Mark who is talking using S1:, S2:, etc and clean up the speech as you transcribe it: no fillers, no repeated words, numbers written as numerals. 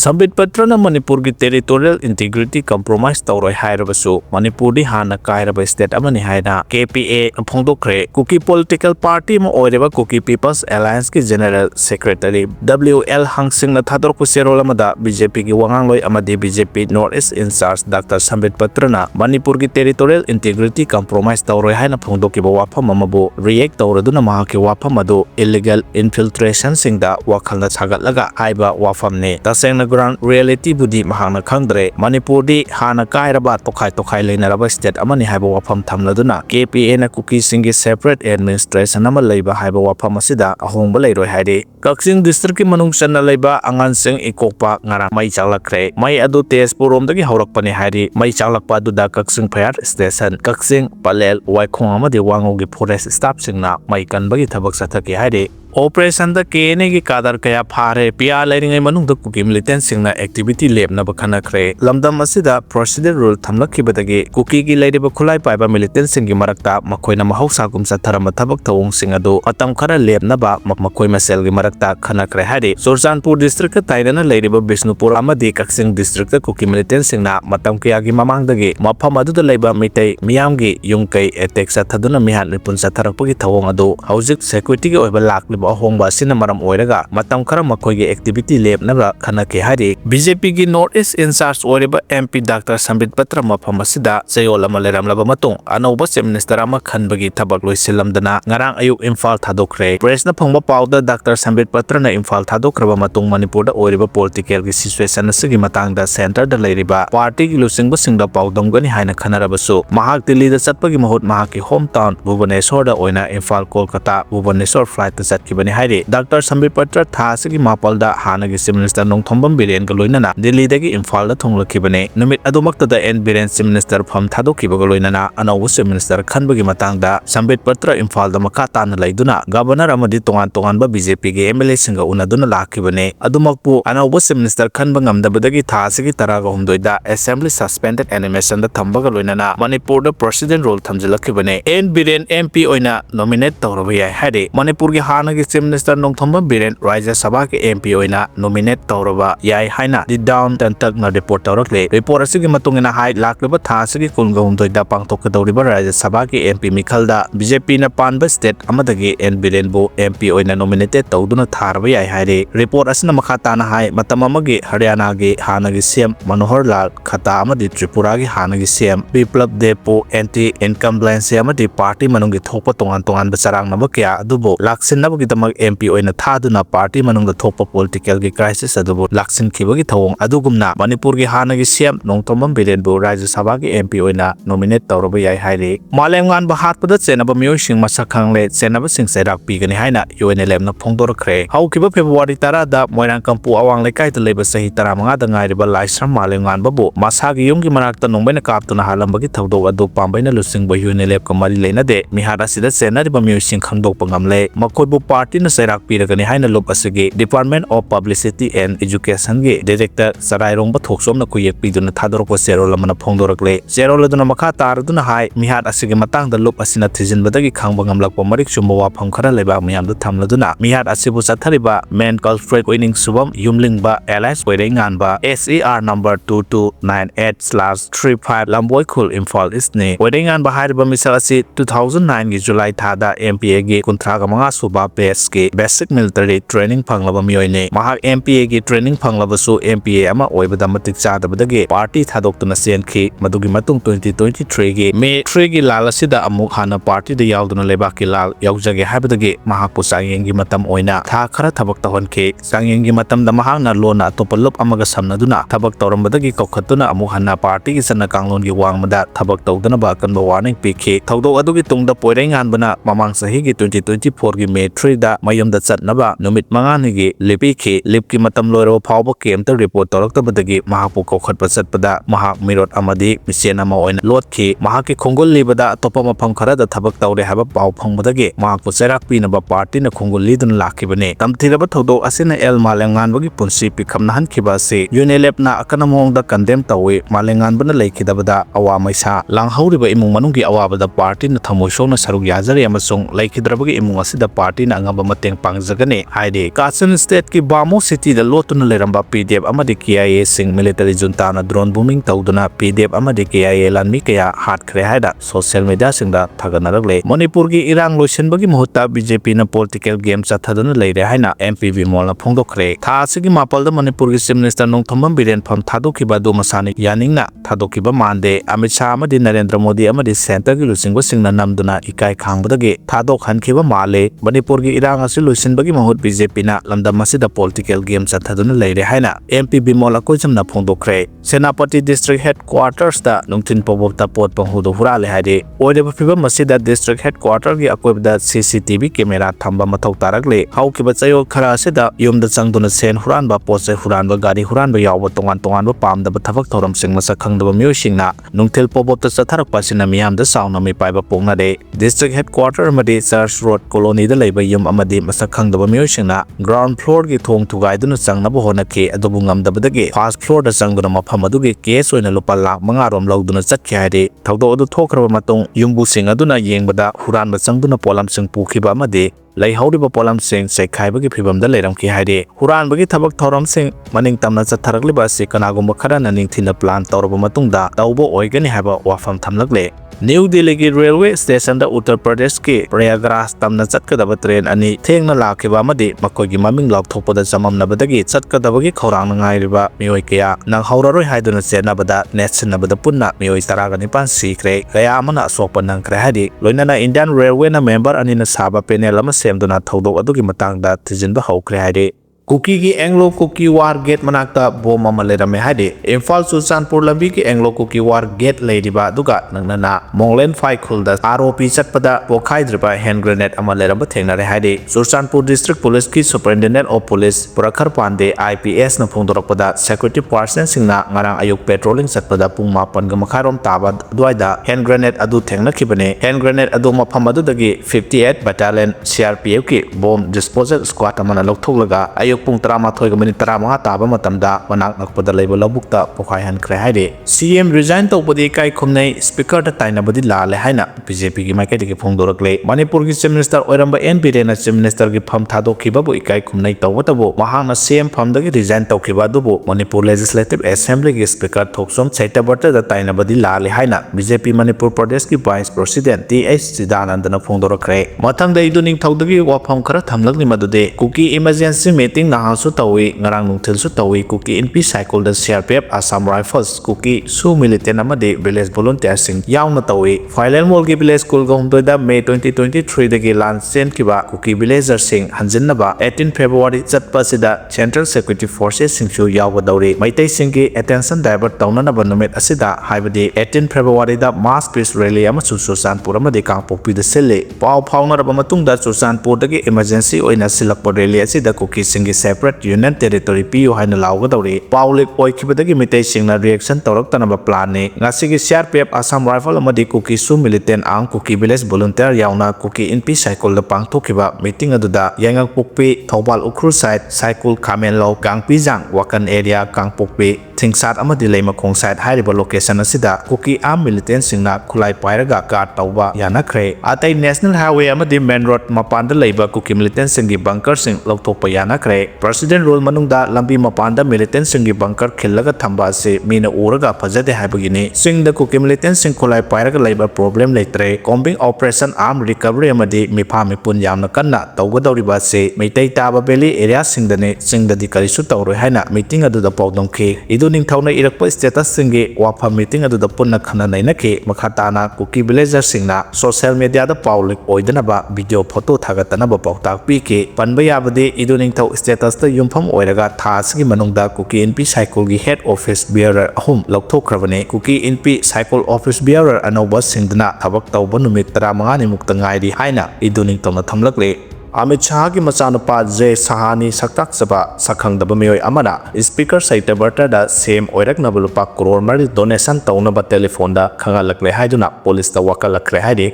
S1: Sambit Patrana Manipur ki territorial integrity compromise tawroi hairabasu Manipur di hana kairaba state amani haina KPA phongdokre Kuki political party ma oireba Kuki People's Alliance ki General Secretary WL Hangsing na thador ku serol amada BJP ki wangangloi amadi BJP Northeast in charge Dr. Sambit Patrana Manipur ki territorial integrity compromise tawroi haina phongdokiba wafam amabu react tawraduna mahaki wafam adu illegal infiltration singda wakhalna sagatlaga haiba wafamne tasengna ground reality budi mahana khangdre Manipur di hana kairaba tokhai leinaraba state amani haiba wafam thamladuna KPA na Kuki singi separate administration ama leiba haiba wafam asida ahongba leiroi haide Kaksing district ki manung sanna leiba angan sing ikokpa ngara mai chalakre mai adu Tezpur romdagi haurakpani hairi mai chalakpa duda Kaksing fire station Kaksing Palel Waikhong amadi wangogi forest staff singna mai kanbagi thabak sathaki haide Operation the Kene ki kadar kaya phare pia lairing manung the Kuki militant singna activity lab na bakhana kre lamdam asida procedure rule thamlakhi badagi Kuki ki lairiba khulai paiba militant singi marakta makoina mahausa gumsa tharama thabak tawong singado atam khara lab na ba makoi masel gi marakta khana kre hade Surjanpur district ka tairana lairiba Bishnupur amadi Kaksing district Kuki militant singna matam kaya gi mamang dagi mafam adu da laiba mitai miyam gi yungkai attack sa thaduna mihan ripun sa tharakpagi tawong adu haujik security gi oiba lak ahongba sina maram oiraga matam khara makoigi activity lab na khana ke hari BJP gi Northeast in charge oiriba MP Dr. Sambit Patra mafam asida chayol ama leram laba matung anauba chief minister ama khanbagi thabak loisilamdana ngarang ayuk Imphal thadokre press na phangba pawda Dr. Sambit Patra na Imphal thadokraba matung Manipur da oiriba political gi situation asigi matangda center da leiriba party gi lusingba singda pawdamgani haina khanarabasu mahak Delhi da chatpagi mahut mahaki hometown Bhubaneswar da oina Imphal Kolkata Bhubaneswar flight da bani haire Dr. Sambit Patra thasigi mapalda hanagi chief minister Nongthombam Biren ga loinana Delhi dagi Imphal da thonglakibane numit adumakta da en Biren chief minister pham thadokiba ga loinana anawu chief minister khanbagi matangda Sambit Patra Imphal da makha tan laiduna governor amadi tongan ba BJP ge MLA singa unaduna lakibane adumakpu anawu chief minister khanba ngamdabadagi thasigi taraga humdoida assembly suspended animation da thamba ga loinana Manipur da president role thamjilakibane en Biren MP oina nominate tawraba yai haire Manipur ge hanagi Chief Minister Nongthombam Biren Rajya Sabha ke MP oina nominate tawraba yai haina di down tantak na report tawrakle report asigi matungina hai lakleba thasigi kulgahumdoi da pangthokadoriba Rajya Sabha ke MP mikhalda BJP na panba state amadagi en Biren bu MP oina nominated tawduna tharba yai haire report asina makhatana hai matam amagi Haryana ge hanagi CM Manohar Lal Khata amadi Tripura ge hanagi CM Biplab Depo anti incumbency amadi party manungi thokpa tongan ba sarang naba kya adubo laksin naba damak MP oina thaduna party manungda thokpa political gi crisis adubu laksin khibagi thawong adugumna Manipur gi hanagi CM Nongthombam Biren bu Rajya Sabha gi MP oina nominate tawraba yai haire malengan ba hatpada chenaba miyoi sing masakhangle chenaba sing cheirak pigani haina UNLF na phongdorakre haukiba February 10 da Moirang Kampu awang lekai da leba sahi 15 da ngairiba Laisram malengan babu masagi yumgi manakta nongbaina kaptuna halambagi thawdo adu pambaina lusingba UNLF ka mari leinade mihara sida chenariba miyoi sing khangdokpa ngamle makoibu party na cheirak piragani haina lob asigi Department of Publicity and Education gi Director Sarairongba Thoksomna kuyek piduna thadorko serol amana phongdorakle serol aduna makha taraduna hai mihat asigi matangda lob asina thijinbadagi khangba ngamlakpa marik chumba wafam khara leba miyamda thamladuna mihat asibu chathariba main culprit oining subam yumlingba alliance oirenganba SER number 2298/35 Lamboi Khul Imphal isne oirenganba hariba misal asi 2009 gi July thada MPA gi kunthraga manga suba base gi basic military training phanglaba miyoine mahak MPA gi training phanglaba su MPA ama oibada matik chadabadagi party thadoktuna senkhi madugi matung 2023 gi May 3 gi lalasida amuk hana party da yauduna lebaki lal yaujage habadagi mahak pu changengi matam oina tha khara thabak tahonke changengi matam da mahak na lona topalop amaga samnaduna thabak tawrambadagi kokhatuna amuk hana party gi sana kanglon gi wangmada thabak tawdana ba kanba warning pikhi thawdo adugi tungda poirengan bana mamang sahi gi 2024 gi May 3 da mayamda chatnaba numit mangani gi lepikhi lipki matam loiro phawba kemta report tawraktabadagi mahapu kokhatpa chatpada mahak mirot amadi misen ama oina lotkhi mahaki khongol libada topa mafam khara da thabak tawre haba paw phongbadagi mahakpu cheirak pinaba party na khongol lidun lakhibane tamthiraba thawdo asina el malengan bagi punsi pikhamna hankhiba se UNLF na akanamong da condemn tawi malengan bana laikhidabada awa maisa langhauriba imung manunggi awabada party na thamoi sona saruk yazari amasung laikhidrabagi imung asida party na angaba mateng pangjagani haide Kachin state ki Bamo city da lotuna leramba PDF amadi KIA sing military junta na drone booming tawduna PDF amadi KIA lanmi kaya hatkre haida social media singda thaganaragle Manipur gi irang loisenbagi muhutta BJP na political game chathaduna leire haina MPV molna phongdokre tha asigi mapalda Manipur gi chief minister nongthomam biren pham thadokiba do masani yaningna thadokiba mande Amit Shah amadi Narendra Modi amadi center gi lusingba singna namduna ikai khangbadagi thadok hankhiba male Manipur gi irang asi loisenbagi mahut BJP na lamdam masida political game chathaduna leire haina MPV mola koijamna phongdokre Senapati district headquarters da nungthin pobopta pot panghudo hurale haide oideba phiba masida district headquarter gi akoibda CCTV camera thamba mathau taragle haukiba chayol khara asida yumda changduna sen huranba poche huranba gari huranba yawba tongan pamdaba thabak thoram sing masa khangdaba myoisingna nungthil pobopta chatharak pasina miyamda sauna mi paiba pongnade district headquarter amadi church road colony da leiba yum amadi masa khangdaba myoisingna ground floor gi thong thugaiduna changnaba honake adobu ngamdabadagi first floor da changduna mafam adugi case oina lupa lakh 5 rom lawduna chatkhe haide thawdo adu thokraba matung yumbu sing aduna yengbada huranba changduna polam sing pukhiba amadi leihaudiba polam sing sekhaibagi phibamda leiramki haide huranbagi thabak thoram sing maning tamna chatharakliba si kanagumba kharana ningthina plan tawraba matungda tawbo oigani haba wafam thamlagle New Delhi ki railway station da Uttar Pradesh ki Prayagraj tamna chatkadaba train ani thengna lakhiba amadi makoigi maming laukthokpada chamamnabadagi chatkadabagi khorang ngairiba mioi kaya nang hauraroi haiduna chenabada netsinabada punna mioi 19 sikre kaya amana sokpa nangkre hadi loinana Indian Railway na member ani na saba panel ama semduna thodok adugi matangda thijinba haukre hadi Kuki ki Anglo Kuki War Gate manakta bom ama lerame haide Imphal Suchanpur lambi ki Anglo Kuki War Gate leidiba duga nangnana Monglen Phai khulda ROP chatpada pokhaidriba hand grenade ama leramba thengnare haide Suchanpur District Police ki Superintendent of Police Prakhar Pande IPS na phongdorakpada security personnel singna ngarang ayuk patrolling chatpada pung 9 ga makharom taba duaida hand grenade adu thengnakhibane hand grenade adu mafam adudagi 58 Battalion CRPF ki bomb disposal squad amana lokthoklaga ayuk pung 13:35 taba matamda manak nakpada leiba labukta pokhai hankre haide CM resign tawpadi kai khumnai speaker da tainabadi lale haina BJP gi maikati gi phongdorakle Manipur gi chief minister oiramba N Biren chief minister gi pham thadokhiba bu ikai khumnai tawbatabu mahana CM pham dagi resign tawkhiba dubu Manipur Legislative Assembly gi speaker thoksom chaitabarta da tainabadi lale haina BJP Manipur Pradesh gi vice president TH Sidanandana phongdorakre mathangda iduning thawdagi wafam khara thamlakni madude Kuki emergency meeting nahasu tawi ngarang nungthil su tawi Kuki NP cycle da CRPF Assam Rifles Kuki su militant amadi village volunteer sing yauna tawi Phailen Mall gi village school ga humdoida May 2023 dagi launch kiba Kuki villager sing hanjinnaba 18 February chatpa sida Central Security Forces sing su yawba dauri maitai sing gi attention divert taunanaba numit asida haibadi 18 February da mass peace rally ama Suchanpur amadi Kangpokpi da sele pau phaunaraba matungda Suchanpur dagi emergency oina silakpa rally asida Kuki sing separate union territory piu haina lawgadori paulik oikibadagi mitai singna reaction tawraktanaba plan ni ngasigi CRPF Assam Rifle amadi Kuki su militant ang Kuki village volunteer yauna Kuki NP cycle da pangthokiba meeting aduda Yangangpokpi Thobal Ukhru side cycle Kamenlo Gangpijang Wakan area Kangpokpi Thingsat amadi Leimakong side hairiba location asida Kuki am militant singna khulai pairaga guard tawba yanakre atai national highway amadi main road mapanda leiba Kuki militant singi bunker sing lokthokpa yanakre President rule manungda lambi mapanda militant singi bunker khillaga thamba se mina uraga phajade haibagini singda Kuki militant sing khulai pairaga leiba problem leitre combing operation arm recovery amadi mipham mipun yamna kanna tawgadoriba se meitai taba valley area singdane singdadi karisu tawroi haina meeting aduda pawdongki iduning thauna irakpa status singi wafam meeting aduda punna khana nainaki makhatana Kuki villager singna social media da public oidanaba video photo thagatanaba pawtak piki panba yabadi iduning thaw status ta yumpham oiraga thasgi manungda Kuki NP cycle gi head office bearer ahum lokthokrabane Kuki NP cycle office bearer anoba singdana thabak tawba numit 15 ni mukta ngairi haina iduning tawna thamlakle Amit Shah ki machanapa J Sahani saktak saba sakhangdaba mioi amana speaker saitabarta da same oiraknaba lupa crore mari donation tawnaba telephone da khangalakle haiduna police ta wakalakre haidi